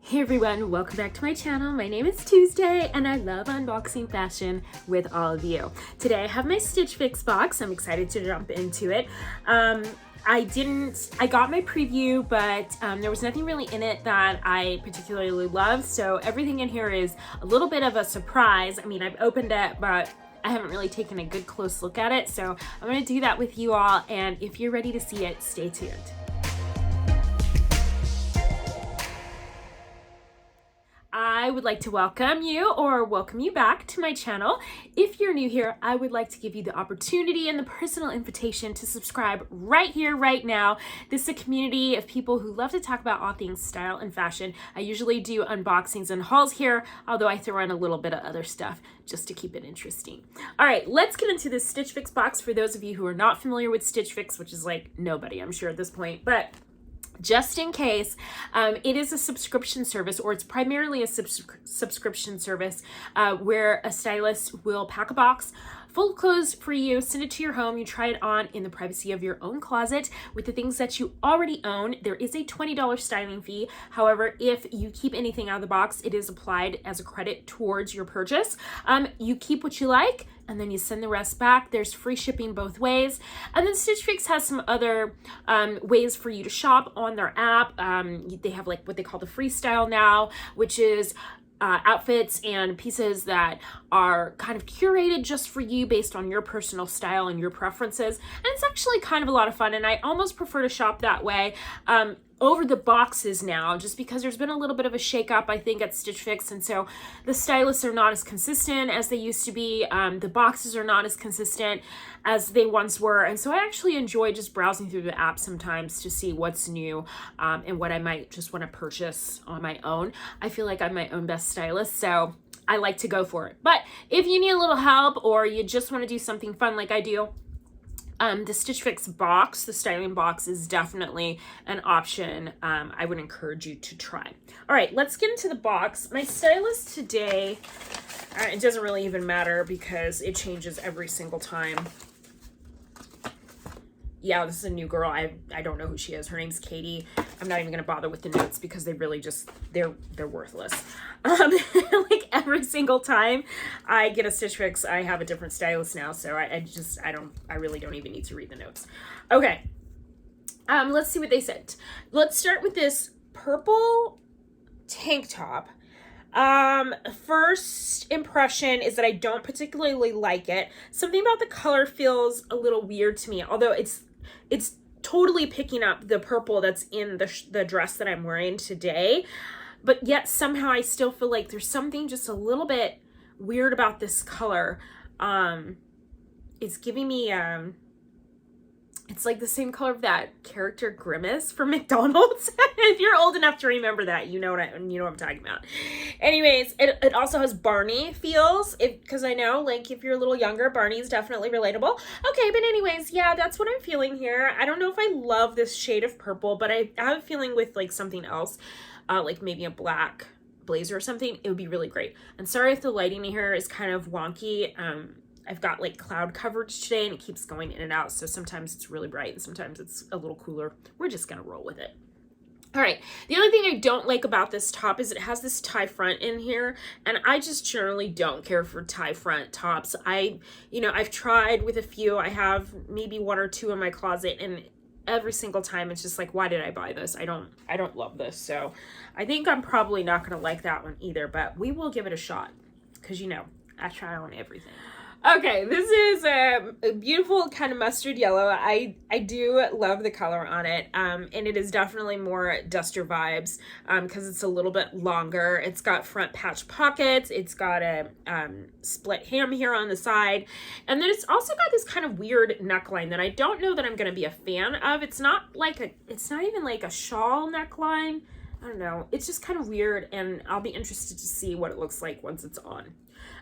Hey everyone, welcome back to my channel. My name is Tuesday and I love unboxing fashion with all of you. Today I have my Stitchfix box. I'm excited to jump into it. I got my preview, but there was nothing really in it that I particularly love. So everything in here is a little bit of a surprise. I mean, I've opened it, but I haven't really taken a good close look at it. So I'm gonna do that with you all. And if you're ready to see it, stay tuned. I would like to welcome you back to my channel. If you're new here, I would like to give you the opportunity and the personal invitation to subscribe right here, right now. This is a community of people who love to talk about all things style and fashion. I usually do unboxings and hauls here, although I throw in a little bit of other stuff just to keep it interesting. All right, let's get into this Stitch Fix box for those of you who are not familiar with Stitch Fix, which is like nobody, I'm sure at this point, but just in case, it is a subscription service, or it's primarily a subscription service where a stylist will pack a box full of clothes for you, send it to your home, you try it on in the privacy of your own closet with the things that you already own. There is a $20 styling fee. However, if you keep anything out of the box, it is applied as a credit towards your purchase. You keep what you like, and then you send the rest back. There's free shipping both ways. And then Stitch Fix has some other ways for you to shop on their app. They have like what they call the freestyle now, which is outfits and pieces that are kind of curated just for you based on your personal style and your preferences. And it's actually kind of a lot of fun, and I almost prefer to shop that way over the boxes now, just because there's been a little bit of a shakeup, I think, at Stitch Fix, and so the stylists are not as consistent as they used to be. The boxes are not as consistent as they once were, and so I actually enjoy just browsing through the app sometimes to see what's new and what I might just want to purchase on my own. I feel like I'm my own best stylist, so I like to go for it. But if you need a little help, or you just want to do something fun like I do, the Stitch Fix box, the styling box, is definitely an option I would encourage you to try. All right, let's get into the box. My stylist today, it doesn't really even matter because it changes every single time. Yeah, this is a new girl. I don't know who she is. Her name's Katie. I'm not even gonna bother with the notes because they really just, they're worthless. Like every single time I get a Stitch Fix, I have a different stylist now. So I really don't even need to read the notes. Okay, let's see what they sent. Let's start with this purple tank top. First impression is that I don't particularly like it. Something about the color feels a little weird to me, although it's totally picking up the purple that's in the dress that I'm wearing today, but yet somehow I still feel like there's something just a little bit weird about this color. It's giving me it's like the same color of that character Grimace from McDonald's. If you're old enough to remember that, you know what I'm talking about. Anyways, it also has Barney feels, because I know, like, if you're a little younger, Barney is definitely relatable. Okay, but anyways, yeah, that's what I'm feeling here. I don't know if I love this shade of purple, but I have a feeling with like something else, like maybe a black blazer or something, it would be really great. And sorry if the lighting here is kind of wonky. I've got like cloud coverage today and it keeps going in and out, so sometimes it's really bright and sometimes it's a little cooler. We're just gonna roll with it. All right, the only thing I don't like about this top is it has this tie front in here, and I just generally don't care for tie front tops. I've tried with a few. I have maybe one or two in my closet, and every single time it's just like, why did I buy this? I don't love this. So I think I'm probably not gonna like that one either, but we will give it a shot because I try on everything. Okay, this is a beautiful kind of mustard yellow. I do love the color on it, and it is definitely more duster vibes because it's a little bit longer. It's got front patch pockets. It's got a split hem here on the side, and then it's also got this kind of weird neckline that I don't know that I'm going to be a fan of. It's not even like a shawl neckline. I don't know. It's just kind of weird, and I'll be interested to see what it looks like once it's on.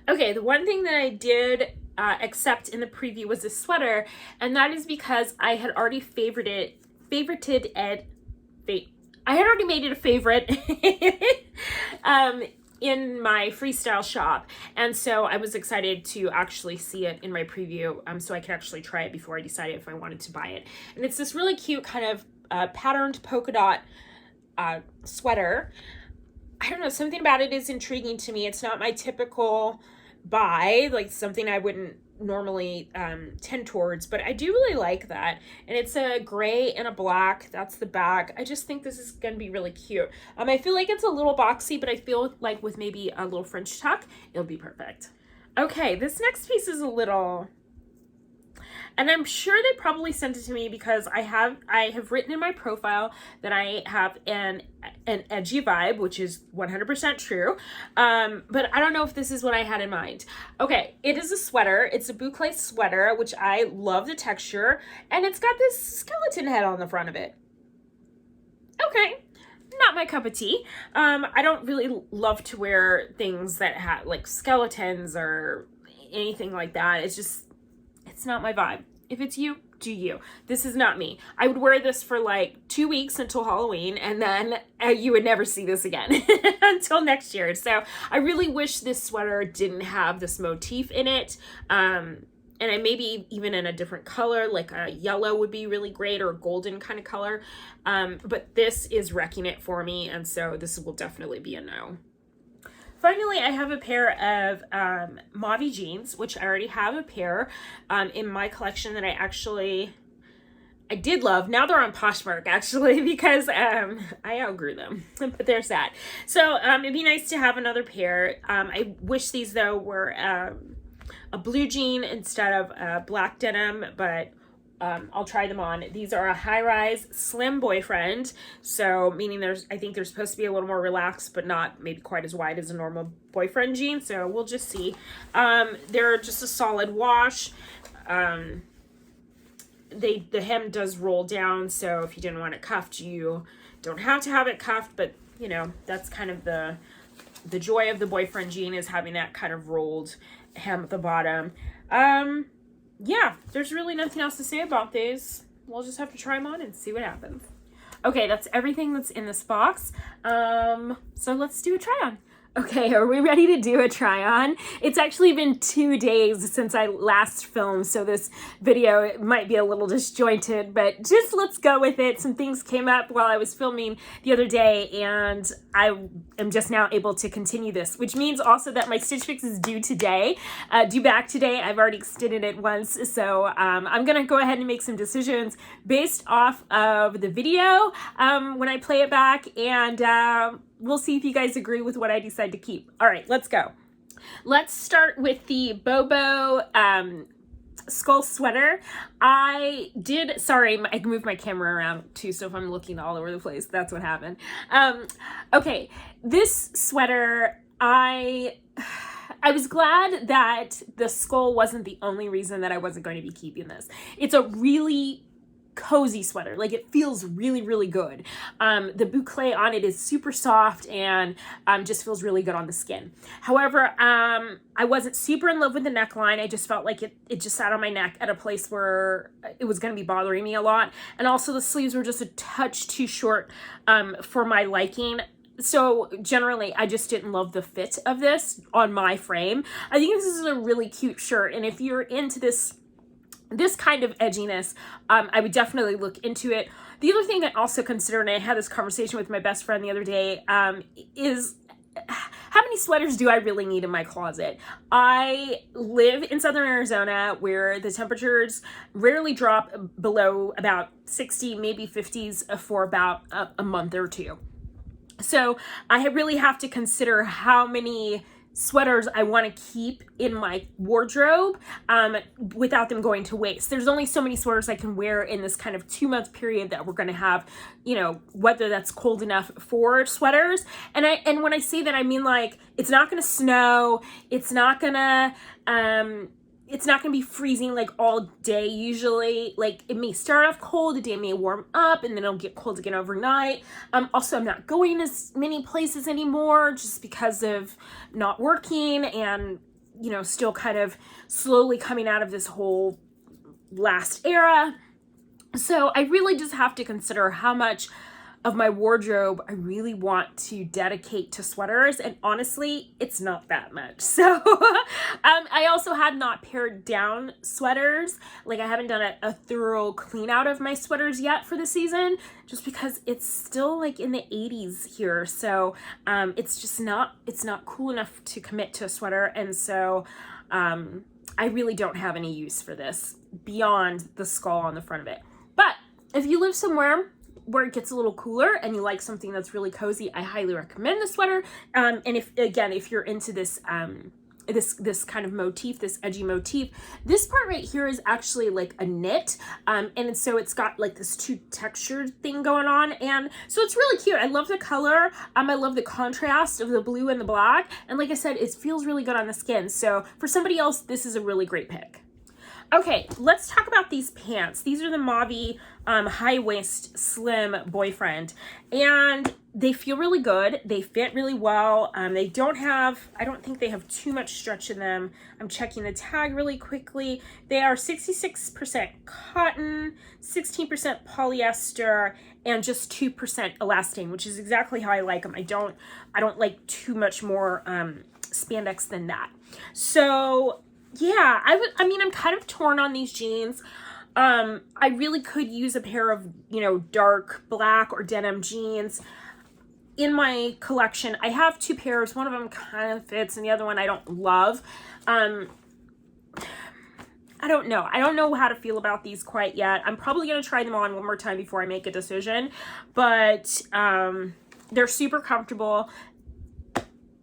Okay, the one thing that I did accept in the preview was this sweater, and that is because I had already favorited it. I had already made it a favorite in my freestyle shop, and so I was excited to actually see it in my preview, so I could actually try it before I decided if I wanted to buy it. And it's this really cute kind of patterned polka dot sweater. I don't know, something about it is intriguing to me. It's not my typical buy, like something I wouldn't normally tend towards, but I do really like that. And it's a gray and a black. That's the back. I just think this is going to be really cute. I feel like it's a little boxy, but I feel like with maybe a little French tuck, it'll be perfect. Okay, this next piece is a little... And I'm sure they probably sent it to me because I have written in my profile that I have an edgy vibe, which is 100% true. But I don't know if this is what I had in mind. Okay, it is a sweater. It's a boucle sweater, which I love the texture. And it's got this skeleton head on the front of it. Okay, not my cup of tea. I don't really love to wear things that have like skeletons or anything like that. It's not my vibe. If it's you, do you. This is not me. I would wear this for like 2 weeks until Halloween, and then you would never see this again until next year. So I really wish this sweater didn't have this motif in it. And I maybe even in a different color, like a yellow would be really great, or a golden kind of color. But this is wrecking it for me, and so this will definitely be a no. Finally, I have a pair of Mavi jeans, which I already have a pair in my collection that I did love. Now they're on Poshmark, actually, because I outgrew them, but there's that. So it'd be nice to have another pair. I wish these, though, were a blue jean instead of black denim, but I'll try them on. These are a high-rise slim boyfriend, so meaning I think they're supposed to be a little more relaxed, but not maybe quite as wide as a normal boyfriend jean, so we'll just see. They're just a solid wash. The hem does roll down, so if you didn't want it cuffed, you don't have to have it cuffed, but you know, that's kind of the joy of the boyfriend jean, is having that kind of rolled hem at the bottom. Yeah, there's really nothing else to say about these. We'll just have to try them on and see what happens. Okay, that's everything that's in this box. So let's do a try on. Okay, are we ready to do a try on? It's actually been 2 days since I last filmed, so this video might be a little disjointed, but just let's go with it. Some things came up while I was filming the other day, and I am just now able to continue this, which means also that my Stitch Fix is due today, due back today. I've already extended it once, so I'm gonna go ahead and make some decisions based off of the video when I play it back, and we'll see if you guys agree with what I decide to keep. All right, let's go. Let's start with the BOBEAU skull sweater. Sorry, I moved my camera around too, so if I'm looking all over the place, that's what happened. Okay, this sweater, I was glad that the skull wasn't the only reason that I wasn't going to be keeping this. It's a really cozy sweater. Like, it feels really, really good. The boucle on it is super soft and just feels really good on the skin. However, I wasn't super in love with the neckline. I just felt like it just sat on my neck at a place where it was going to be bothering me a lot. And also the sleeves were just a touch too short for my liking. So generally, I just didn't love the fit of this on my frame. I think this is a really cute shirt. And if you're into this kind of edginess, I would definitely look into it. The other thing I also consider, and I had this conversation with my best friend the other day, is how many sweaters do I really need in my closet? I live in Southern Arizona, where the temperatures rarely drop below about 60, maybe 50s for about a month or two. So I really have to consider how many sweaters I want to keep in my wardrobe without them going to waste. There's only so many sweaters I can wear in this kind of 2-month period that we're going to have, you know, weather that's cold enough for sweaters. And when I say that, I mean, like, it's not going to snow. It's not going to be freezing like all day usually. Like, it may start off cold, the day may warm up, and then it'll get cold again overnight. Also, I'm not going as many places anymore just because of not working and, you know, still kind of slowly coming out of this whole last era. So I really just have to consider how much of my wardrobe I really want to dedicate to sweaters, and honestly, it's not that much. So I also have not pared down sweaters. Like, I haven't done a thorough clean out of my sweaters yet for the season, just because it's still like in the 80s here. So it's not cool enough to commit to a sweater. And so I really don't have any use for this beyond the skull on the front of it. But if you live somewhere where it gets a little cooler and you like something that's really cozy, I highly recommend the sweater. And if you're into this this kind of motif, this edgy motif, this part right here is actually like a knit, and so it's got like this two textured thing going on, and so it's really cute. I love the color. I love the contrast of the blue and the black, and like I said, it feels really good on the skin. So for somebody else, this is a really great pick. Okay, let's talk about these pants. These are the Mavi high waist slim boyfriend, and they feel really good. They fit really well. I don't think they have too much stretch in them. I'm checking the tag really quickly. They are 66% cotton, 16% polyester, and just 2% elastane, which is exactly how I like them. I don't like too much more spandex than that. So yeah, I mean, I'm kind of torn on these jeans. I really could use a pair of, dark black or denim jeans in my collection. I have two pairs. One of them kind of fits and the other one I don't love. I don't know. I don't know how to feel about these quite yet. I'm probably going to try them on one more time before I make a decision, but they're super comfortable.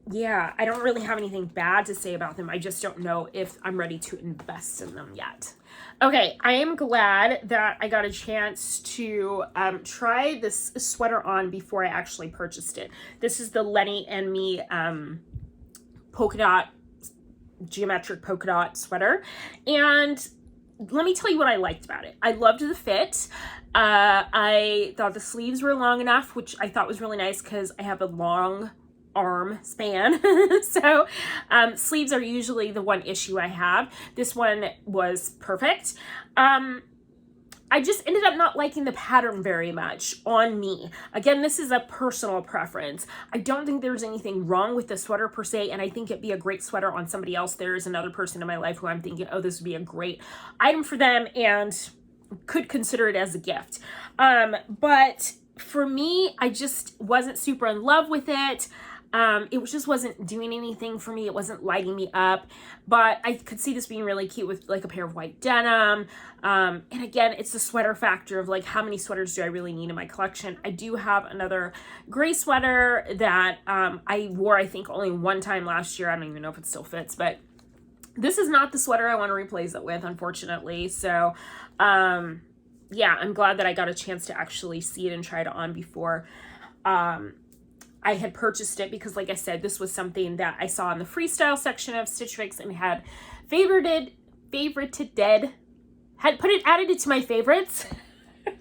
Yeah, I don't really have anything bad to say about them. I just don't know if I'm ready to invest in them yet. Okay, I am glad that I got a chance to try this sweater on before I actually purchased it. This is the Lenny and Me polka dot, geometric polka dot sweater. And let me tell you what I liked about it. I loved the fit. I thought the sleeves were long enough, which I thought was really nice because I have a long arm span. So sleeves are usually the one issue I have. This one was perfect. I just ended up not liking the pattern very much on me. Again, this is a personal preference. I don't think there's anything wrong with the sweater per se, and I think it'd be a great sweater on somebody else. There is another person in my life who I'm thinking, oh, this would be a great item for them and could consider it as a gift. But for me, I just wasn't super in love with it. It just wasn't doing anything for me. It wasn't lighting me up, but I could see this being really cute with like a pair of white denim. And again, it's the sweater factor of like, how many sweaters do I really need in my collection? I do have another gray sweater that I wore, I think, only one time last year. I don't even know if it still fits, but this is not the sweater I want to replace it with, unfortunately. So, yeah, I'm glad that I got a chance to actually see it and try it on before I had purchased it, because like I said, this was something that I saw in the freestyle section of Stitchfix and had added it to my favorites.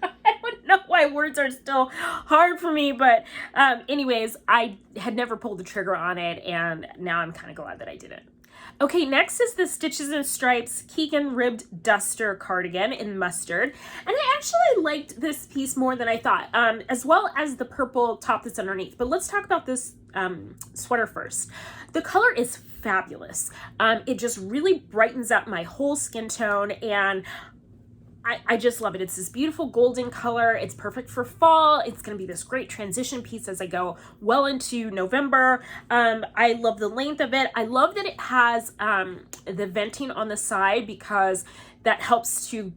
I don't know why words are still hard for me, but anyways, I had never pulled the trigger on it, and now I'm kind of glad that I didn't. Okay, next is the Stitches and Stripes Keagan Ribbed Duster Cardigan in mustard. And I actually liked this piece more than I thought, as well as the purple top that's underneath. But let's talk about this sweater first. The color is fabulous. It just really brightens up my whole skin tone, and I just love it. It's this beautiful golden color. It's perfect for fall. It's going to be this great transition piece as I go well into November. I love the length of it. I love that it has the venting on the side, because that helps to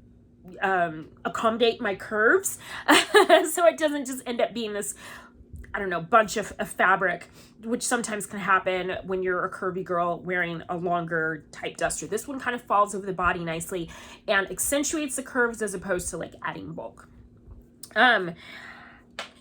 accommodate my curves. So it doesn't just end up being this, I don't know, bunch of fabric, which sometimes can happen when you're a curvy girl wearing a longer type duster. This one kind of falls over the body nicely and accentuates the curves as opposed to like adding bulk.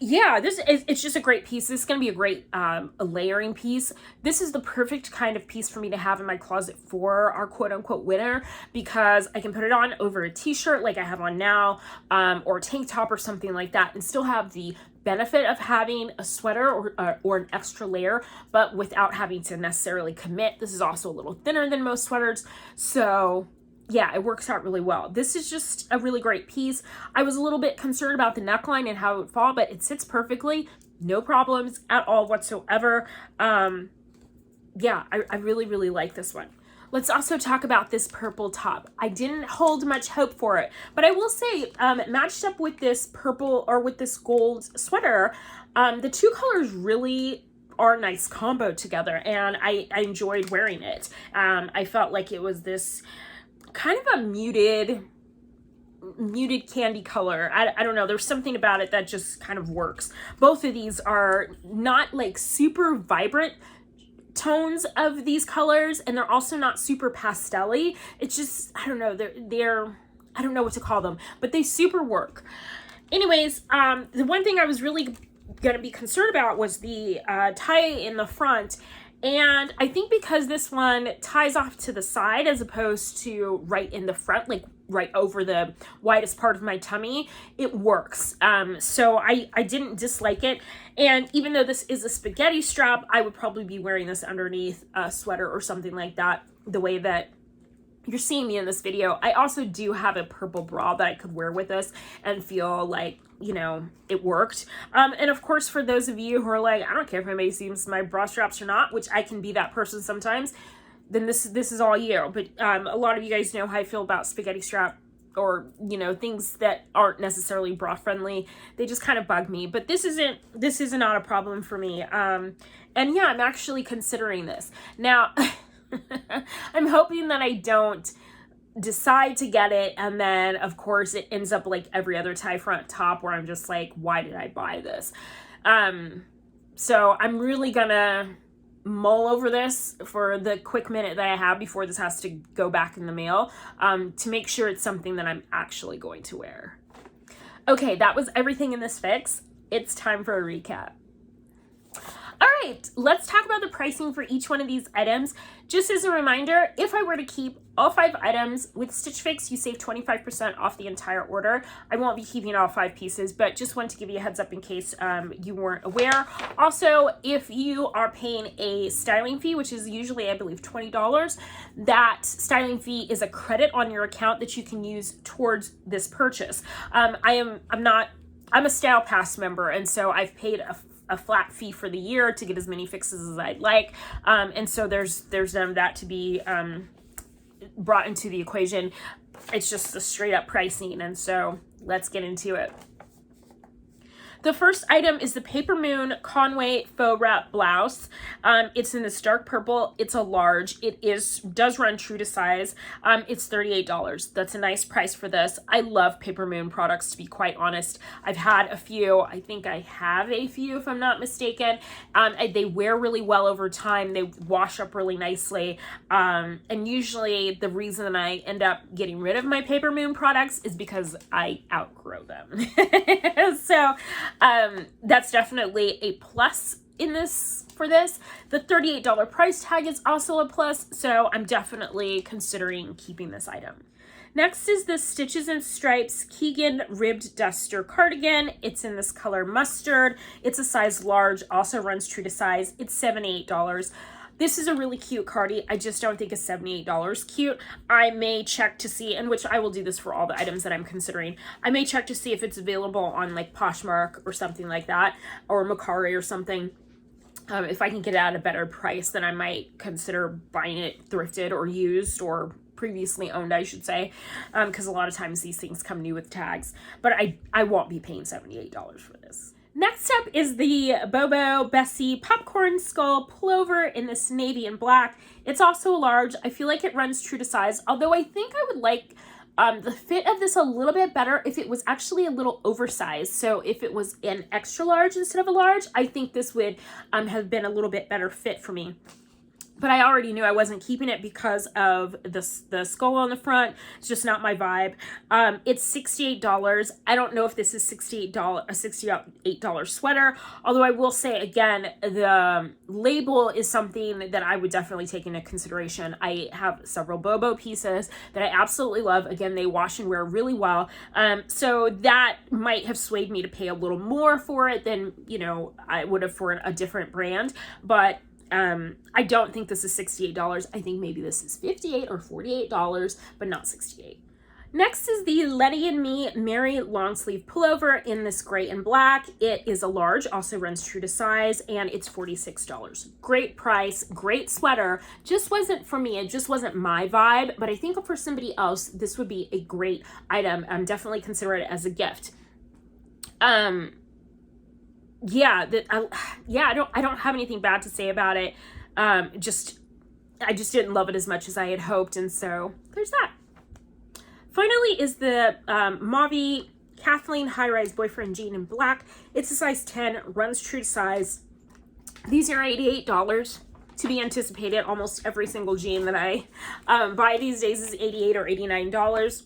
Yeah, it's just a great piece. This is going to be a great a layering piece. This is the perfect kind of piece for me to have in my closet for our quote-unquote winter, because I can put it on over a t-shirt like I have on now, or a tank top or something like that, and still have the benefit of having a sweater or an extra layer, but without having to necessarily commit. This is also a little thinner than most sweaters, so yeah, it works out really well. This is just a really great piece. I was a little bit concerned about the neckline and how it would fall, but it sits perfectly. No problems at all whatsoever. Yeah, I really, really like this one. Let's also talk about this purple top. I didn't hold much hope for it, but I will say, matched up with this purple or with this gold sweater, the two colors really are a nice combo together, and I enjoyed wearing it. I felt like it was this kind of a muted candy color. I don't know, there's something about it that just kind of works. Both of these are not like super vibrant tones of these colors, and they're also not super pastel-y. It's just, I don't know, they're I don't know what to call them, but they super work. Anyways, the one thing I was really gonna be concerned about was the tie in the front. And I think because this one ties off to the side as opposed to right in the front, like right over the widest part of my tummy, it works. So I didn't dislike it. And even though this is a spaghetti strap, I would probably be wearing this underneath a sweater or something like that, the way that you're seeing me in this video. I also do have a purple bra that I could wear with this and feel like, you know, it worked. And of course, for those of you who are like, I don't care if my seams my bra straps or not, which I can be that person sometimes, then this is all you. But a lot of you guys know how I feel about spaghetti strap, or, you know, things that aren't necessarily bra friendly. They just kind of bug me. But this is not a problem for me. And yeah, I'm actually considering this. Now, I'm hoping that I don't decide to get it, and then of course it ends up like every other tie front top where I'm just like, why did I buy this? So I'm really gonna mull over this for the quick minute that I have before this has to go back in the mail, to make sure it's something that I'm actually going to wear. Okay, that was everything in this fix. It's time for a recap. All right, let's talk about the pricing for each one of these items. Just as a reminder, if I were to keep all 5 items with Stitch Fix, you save 25% off the entire order. I won't be keeping all 5 pieces, but just wanted to give you a heads up in case you weren't aware. Also, if you are paying a styling fee, which is usually, I believe, $20, that styling fee is a credit on your account that you can use towards this purchase. I'm a Style Pass member, and so I've paid a flat fee for the year to get as many fixes as I'd like. And so there's that to be brought into the equation. It's just the straight up pricing. And so let's get into it. The first item is the PAPERMOON Conway Faux Wrap Blouse. It's in this dark purple. It's a large. It does run true to size. It's $38. That's a nice price for this. I love PAPERMOON products, to be quite honest. I've had a few. I think I have a few, if I'm not mistaken. They wear really well over time. They wash up really nicely. And usually the reason that I end up getting rid of my PAPERMOON products is because I outgrow them. So that's definitely a plus in this for this. The $38 price tag is also a plus, so I'm definitely considering keeping this item. Next is the Stitches and Stripes Keagan Ribbed Duster Cardigan. It's in this color mustard. It's a size large, also runs true to size. It's $78. This is a really cute cardi. I just don't think it's $78 cute. I may check to see, and which I will do this for all the items that I'm considering. I may check to see if it's available on like Poshmark or something like that, or Mercari or something. If I can get it at a better price, then I might consider buying it thrifted or used, or previously owned, I should say, because a lot of times these things come new with tags. But I won't be paying $78 for this. Next up is the BOBEAU Bessie Popcorn Skull Pullover in this navy and black. It's also a large. I feel like it runs true to size, although I think I would like the fit of this a little bit better if it was actually a little oversized. So if it was an extra large instead of a large, I think this would have been a little bit better fit for me. But I already knew I wasn't keeping it because of the skull on the front. It's just not my vibe. It's $68. I don't know if this is a $68 sweater. Although I will say, again, the label is something that I would definitely take into consideration. I have several BOBEAU pieces that I absolutely love. Again, they wash and wear really well. So that might have swayed me to pay a little more for it than, you know, I would have for a different brand. But I don't think this is $68. I think maybe this is $58 or $48, but not $68. Next is the Letty and Me Mary long sleeve pullover in this gray and black. It is a large, also runs true to size, and it's $46. Great price, great sweater. Just wasn't for me. It just wasn't my vibe, but I think for somebody else, this would be a great item. Definitely consider it as a gift. I don't have anything bad to say about it. I just didn't love it as much as I had hoped, and so there's that. Finally is the Mavi Kathleen high-rise boyfriend jean in black. It's a size 10, runs true to size. These are $88 to be anticipated. Almost every single jean that I buy these days is $88 or $89.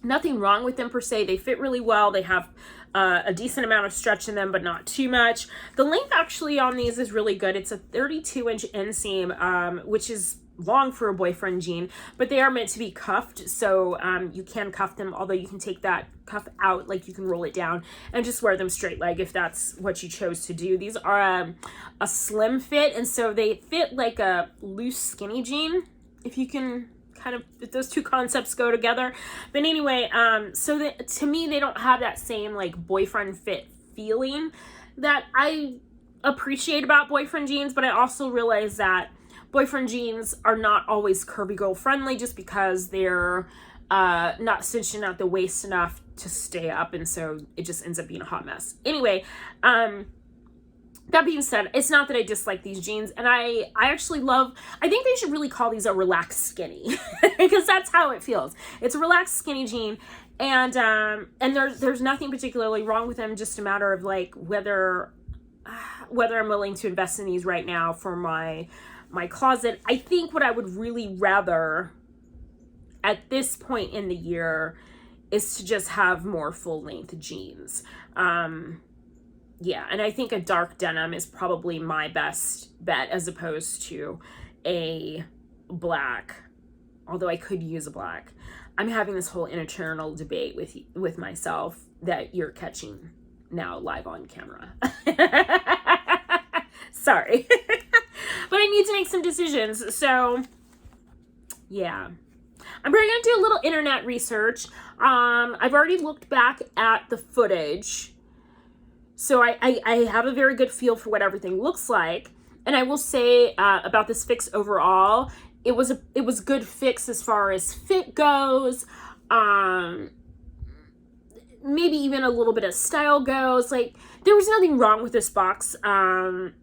Nothing wrong with them per se. They fit really well. They have a decent amount of stretch in them, but not too much. The length actually on these is really good. It's a 32-inch inseam, which is long for a boyfriend jean, but they are meant to be cuffed, so you can cuff them, although you can take that cuff out, like you can roll it down and just wear them straight leg if that's what you chose to do. These are a slim fit, and so they fit like a loose skinny jean, if you can kind of, if those two concepts go together. But anyway, so that, to me, they don't have that same like boyfriend fit feeling that I appreciate about boyfriend jeans, but I also realize that boyfriend jeans are not always curvy girl friendly just because they're not cinching at the waist enough to stay up, and so it just ends up being a hot mess. Anyway, that being said, it's not that I dislike these jeans, and I actually love, I think they should really call these a relaxed skinny because that's how it feels. It's a relaxed skinny jean, and there's nothing particularly wrong with them, just a matter of like whether I'm willing to invest in these right now for my closet. I think what I would really rather at this point in the year is to just have more full-length jeans. Yeah, and I think a dark denim is probably my best bet as opposed to a black, although I could use a black. I'm having this whole internal debate with myself that you're catching now live on camera. Sorry. But I need to make some decisions, so yeah. I'm probably going to do a little internet research. I've already looked back at the footage, so I have a very good feel for what everything looks like. And I will say about this fix overall, it was a good fix as far as fit goes. Maybe even a little bit of style goes. Like, there was nothing wrong with this box.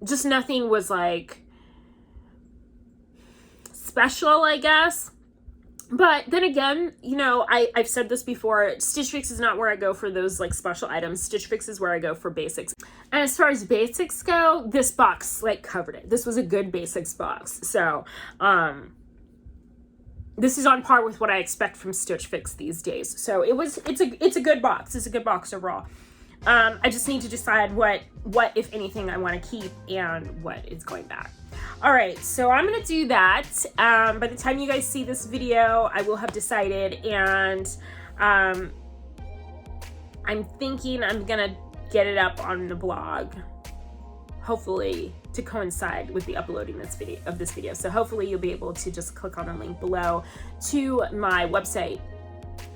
Just nothing was like special, I guess. But then again, you know, I've said this before, Stitchfix is not where I go for those like special items. Stitchfix is where I go for basics. And as far as basics go, this box like covered it. This was a good basics box. So, this is on par with what I expect from Stitchfix these days. So it's a good box. It's a good box overall. I just need to decide what if anything I want to keep and what is going back. All right, so I'm gonna do that. By the time you guys see this video, I will have decided, and I'm thinking I'm gonna get it up on the blog, hopefully to coincide with the uploading of this video. So hopefully you'll be able to just click on the link below to my website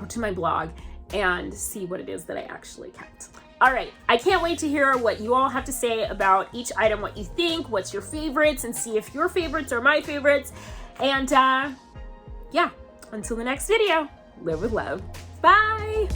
or to my blog and see what it is that I actually kept. All right, I can't wait to hear what you all have to say about each item, what you think, what's your favorites, and see if your favorites are my favorites. And yeah, until the next video, live with love. Bye.